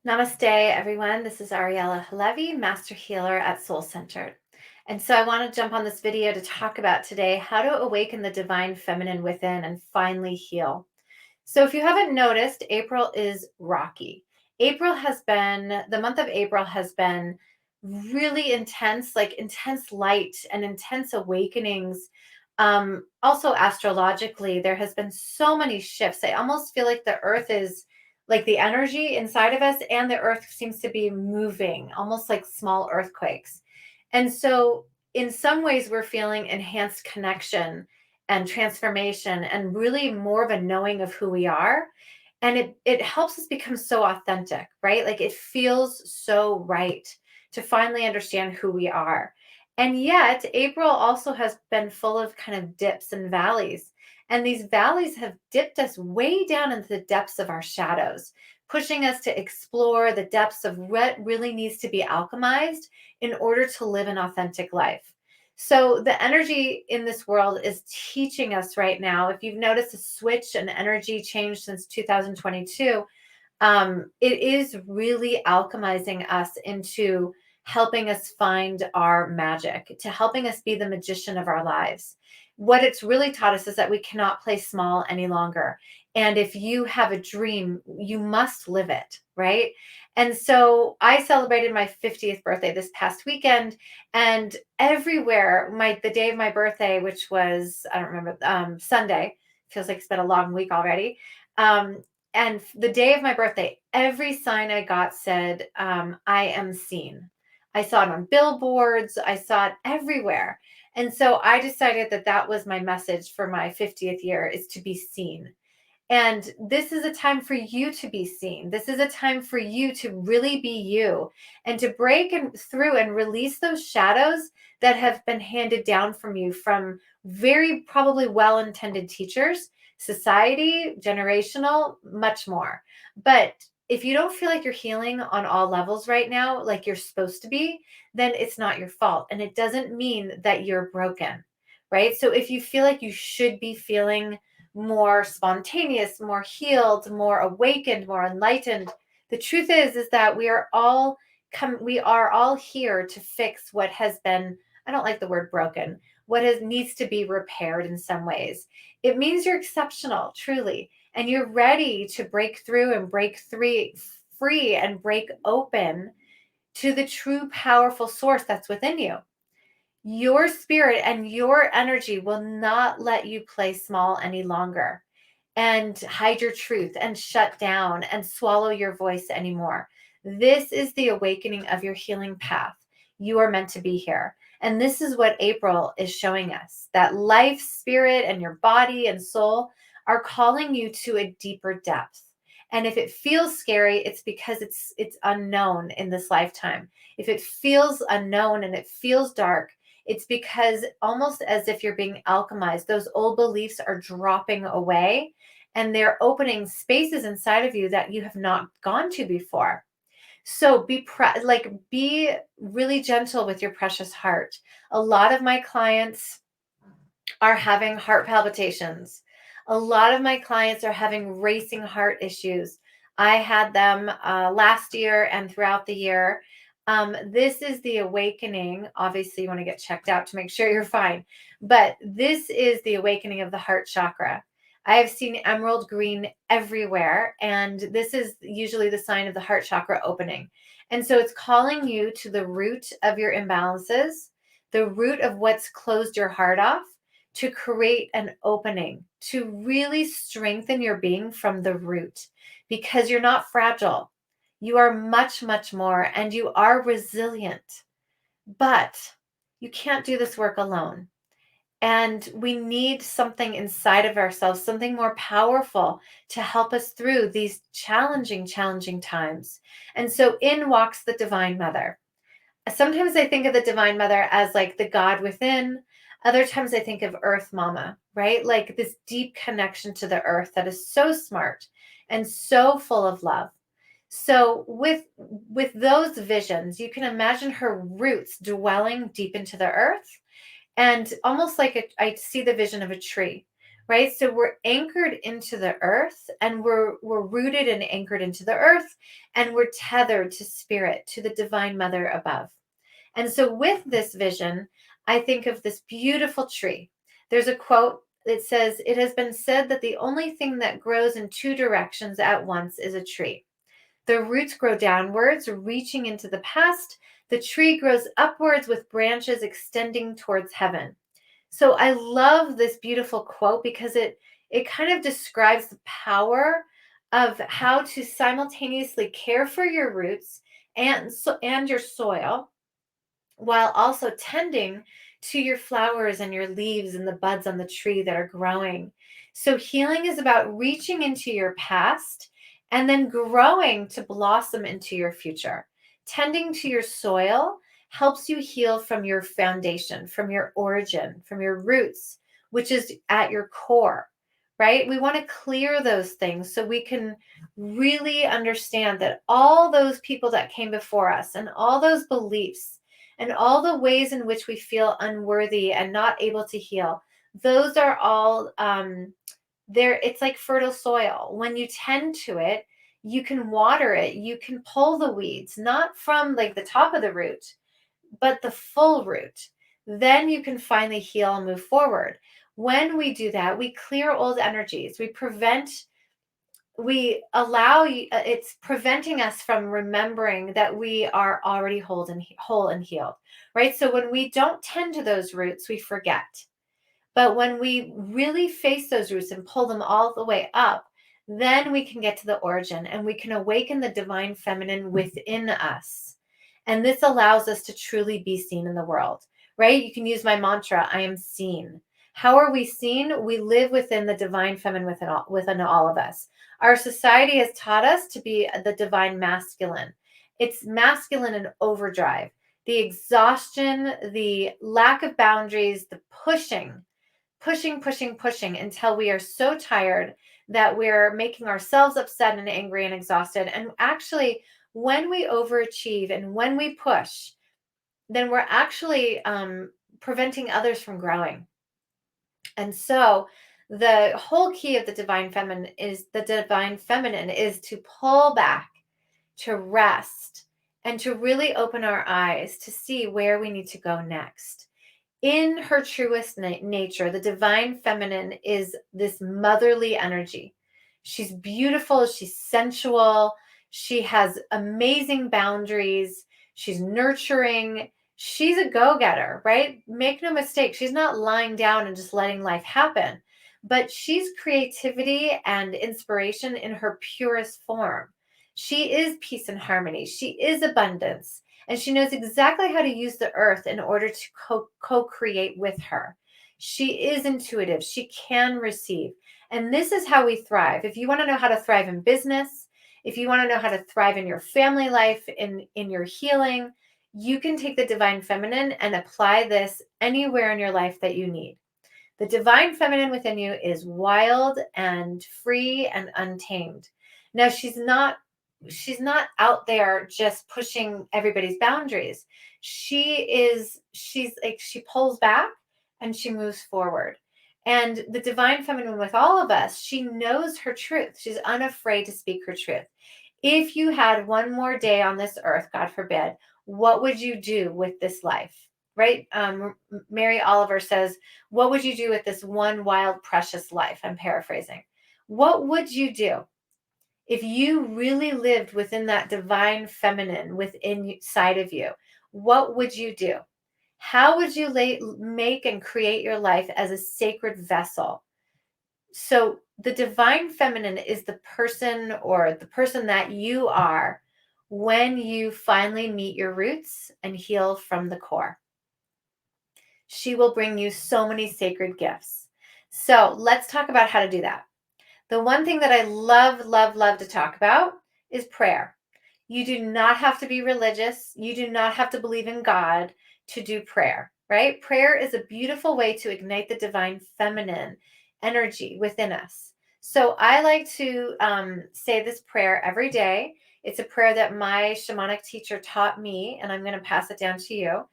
Namaste, everyone. This is Ariela Halevi, Master Healer at Soul Centered. And so I want to jump on this video to talk about today how to awaken the divine feminine within and finally heal. So if you haven't noticed, April is rocky. The month of April has been really intense, like intense light and intense awakenings. Also astrologically, there has been so many shifts. I almost feel like the earth is like the energy inside of us and the earth seems to be moving, almost like small earthquakes. And so in some ways we're feeling enhanced connection and transformation and really more of a knowing of who we are, and it helps us become so authentic, right? Like it feels so right to finally understand who we are. And yet April also has been full of kind of dips and valleys, and these valleys have dipped us way down into the depths of our shadows, pushing us to explore the depths of what really needs to be alchemized in order to live an authentic life. So the energy in this world is teaching us right now. If you've noticed a switch and energy change since 2022, it is really alchemizing us into helping us find our magic, to helping us be the magician of our lives. What it's really taught us is that we cannot play small any longer. And if you have a dream, you must live it, right? And so I celebrated my 50th birthday this past weekend, and everywhere, the day of my birthday, which was, I don't remember, Sunday, feels like it's been a long week already. Um, and the day of my birthday, every sign I got said, I am seen. I saw it on billboards, I saw it everywhere. And so I decided that that was my message for my 50th year, is to be seen. And this is a time for you to be seen. This is a time for you to really be you and to break through and release those shadows that have been handed down from you from very probably well intended teachers, society, generational, much more. But if you don't feel like you're healing on all levels right now, like you're supposed to be, then it's not your fault. And it doesn't mean that you're broken, right? So if you feel like you should be feeling more spontaneous, more healed, more awakened, more enlightened. The truth is that we are all here to fix what has been, I don't like the word broken, what has needs to be repaired in some ways. It means you're exceptional, truly, and you're ready to break through and free and break open to the true powerful source that's within you. Your spirit and your energy will not let you play small any longer and hide your truth and shut down and swallow your voice anymore. This is the awakening of your healing path. You are meant to be here. And this is what April is showing us, that life, spirit, and your body and soul are calling you to a deeper depth. And if it feels scary, it's because it's unknown in this lifetime. If it feels unknown and it feels dark, it's because almost as if you're being alchemized, those old beliefs are dropping away and they're opening spaces inside of you that you have not gone to before. So be really gentle with your precious heart. A lot of my clients are having heart palpitations. A lot of my clients are having racing heart issues. I had them last year and throughout the year. This is the awakening. Obviously, you want to get checked out to make sure you're fine. But this is the awakening of the heart chakra. I have seen emerald green everywhere, and this is usually the sign of the heart chakra opening. And so it's calling you to the root of your imbalances, the root of what's closed your heart off, to create an opening, to really strengthen your being from the root, because you're not fragile. You are much, much more, and you are resilient. But you can't do this work alone. And we need something inside of ourselves, something more powerful to help us through these challenging times. And so in walks the Divine Mother. Sometimes I think of the Divine Mother as like the God within. Other times I think of Earth Mama, right? Like this deep connection to the earth that is so smart and so full of love. So with those visions, you can imagine her roots dwelling deep into the earth, and almost like I see the vision of a tree right? So we're anchored into the earth, and we're rooted and anchored into the earth, and we're tethered to spirit, to the divine mother above. And so with this vision, I think of this beautiful tree. There's a quote that says, "It has been said that the only thing that grows in two directions at once is a tree. The roots grow downwards, reaching into the past. The tree grows upwards with branches extending towards heaven." So I love this beautiful quote because it kind of describes the power of how to simultaneously care for your roots and your soil, while also tending to your flowers and your leaves and the buds on the tree that are growing. So, healing is about reaching into your past and then growing to blossom into your future. Tending to your soil helps you heal from your foundation, from your origin, from your roots, which is at your core, right? We want to clear those things so we can really understand that all those people that came before us and all those beliefs and all the ways in which we feel unworthy and not able to heal, those are all there. It's like fertile soil. When you tend to it, you can water it, you can pull the weeds, not from like the top of the root, but the full root. Then you can finally heal and move forward. When we do that, we clear old energies, we allow it's preventing us from remembering that we are already whole and healed, right? So when we don't tend to those roots, we forget. But when we really face those roots and pull them all the way up, then we can get to the origin and we can awaken the divine feminine within us. And this allows us to truly be seen in the world, right? You can use my mantra, I am seen. How are we seen? We live within the divine feminine within all of us. Our society has taught us to be the divine masculine. It's masculine in overdrive. The exhaustion, the lack of boundaries, the pushing until we are so tired that we're making ourselves upset and angry and exhausted. And actually, when we overachieve and when we push, then we're actually preventing others from growing. And so, the whole key of the divine feminine is to pull back, to rest, and to really open our eyes to see where we need to go next. In her truest nature, the divine feminine is this motherly energy. She's beautiful, she's sensual, she has amazing boundaries, she's nurturing, she's a go getter, right? Make no mistake, she's not lying down and just letting life happen, but she's creativity and inspiration in her purest form. She is peace and harmony, she is abundance, and she knows exactly how to use the earth in order to co-create with her. She is intuitive. She can receive. And this is how we thrive. If you want to know how to thrive in business, if you want to know how to thrive in your family life, in your healing, you can take the divine feminine and apply this anywhere in your life that you need. The divine feminine within you is wild and free and untamed. Now, she's not out there just pushing everybody's boundaries. She's like, she pulls back and she moves forward. And the divine feminine with all of us, she knows her truth. She's unafraid to speak her truth. If you had one more day on this earth, God forbid, what would you do with this life? Right? Mary Oliver says, what would you do with this one wild, precious life? I'm paraphrasing. What would you do? If you really lived within that divine feminine within inside of you, what would you do? How would you make and create your life as a sacred vessel? So the divine feminine is the person that you are when you finally meet your roots and heal from the core. She will bring you so many sacred gifts. So let's talk about how to do that. The one thing that I love to talk about is prayer. You do not have to be religious. You do not have to believe in God to do prayer, right? Prayer is a beautiful way to ignite the divine feminine energy within us. So I like to say this prayer every day. It's a prayer that my shamanic teacher taught me, and I'm going to pass it down to you.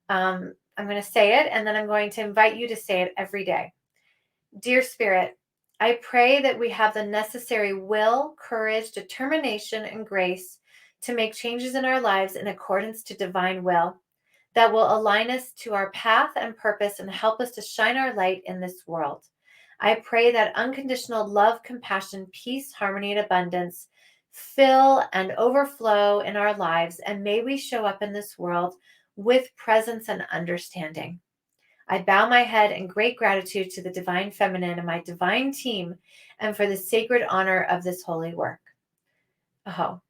I'm going to say it, and then I'm going to invite you to say it every day. Dear Spirit, I pray that we have the necessary will, courage, determination, and grace to make changes in our lives in accordance to divine will that will align us to our path and purpose and help us to shine our light in this world. I pray that unconditional love, compassion, peace, harmony, and abundance fill and overflow in our lives, and may we show up in this world with presence and understanding. I bow my head in great gratitude to the Divine Feminine and my divine team, and for the sacred honor of this holy work. Oh,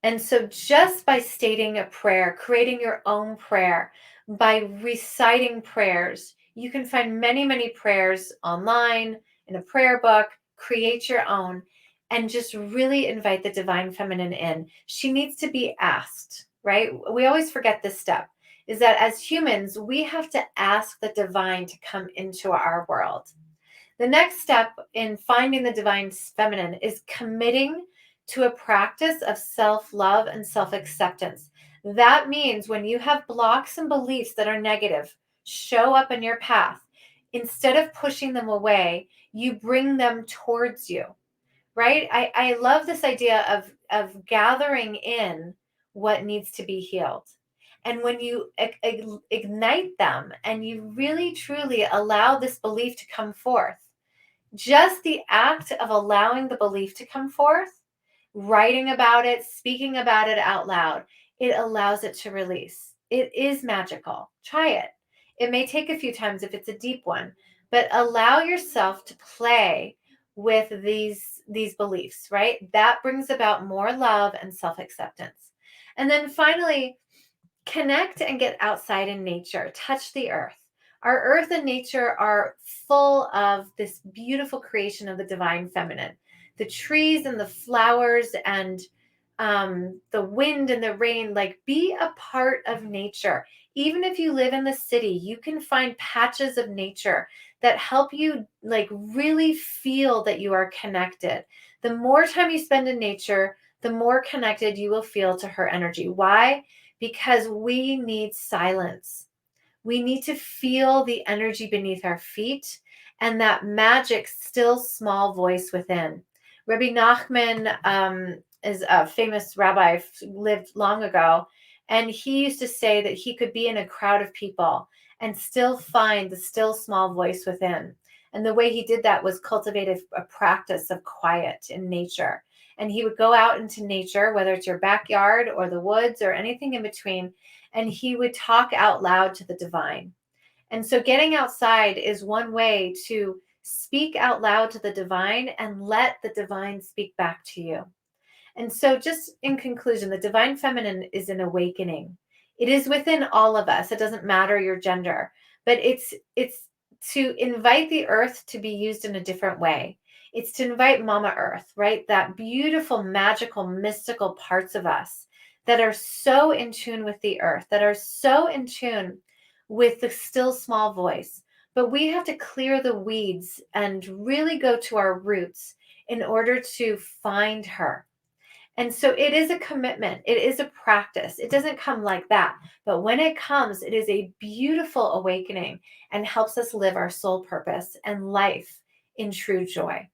and so, just by stating a prayer, creating your own prayer, by reciting prayers, you can find many, many prayers online, in a prayer book. Create your own and just really invite the Divine Feminine in. She needs to be asked, right? We always forget this step, is that as humans, we have to ask the divine to come into our world. The next step in finding the Divine Feminine is committing to a practice of self-love and self-acceptance. That means when you have blocks and beliefs that are negative show up in your path, instead of pushing them away, you bring them towards you, right? I love this idea of gathering in what needs to be healed. And when you ignite them and you really truly allow this belief to come forth, just the act of allowing the belief to come forth, writing about it, speaking about it out loud, it allows it to release. It is magical. Try it. It may take a few times if it's a deep one, but allow yourself to play with these beliefs, right? That brings about more love and self-acceptance. And then finally, connect and get outside in nature. Touch the earth. Our earth and nature are full of this beautiful creation of the Divine Feminine. The trees and the flowers and the wind and the rain, like, be a part of nature. Even if you live in the city, you can find patches of nature that help you, like, really feel that you are connected. The more time you spend in nature, the more connected you will feel to her energy. Why? Because we need silence. We need to feel the energy beneath our feet and that magic, still small voice within. Rabbi Nachman is a famous rabbi, lived long ago, and he used to say that he could be in a crowd of people and still find the still small voice within. And the way he did that was cultivate a practice of quiet in nature. And he would go out into nature, whether it's your backyard or the woods or anything in between, and he would talk out loud to the divine. And so getting outside is one way to speak out loud to the divine and let the divine speak back to you. And so, just in conclusion, the Divine Feminine is an awakening. It is within all of us. It doesn't matter your gender, but it's to invite the earth to be used in a different way. It's to invite Mama Earth, right? That beautiful, magical, mystical parts of us that are so in tune with the earth, that are so in tune with the still small voice. But we have to clear the weeds and really go to our roots in order to find her. And so it is a commitment. It is a practice. It doesn't come like that. But when it comes, it is a beautiful awakening and helps us live our soul purpose and life in true joy.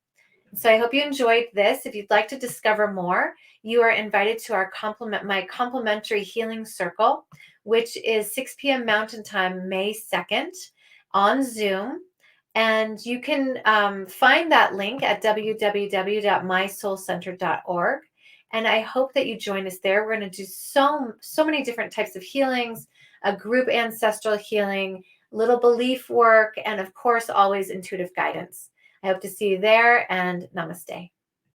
So I hope you enjoyed this. If you'd like to discover more, you are invited to my complimentary healing circle, which is 6 p.m. Mountain Time, May 2nd on Zoom. And you can find that link at www.mysoulcenter.org. And I hope that you join us there. We're going to do so many different types of healings, a group ancestral healing, little belief work, and of course, always intuitive guidance. I hope to see you there, and namaste.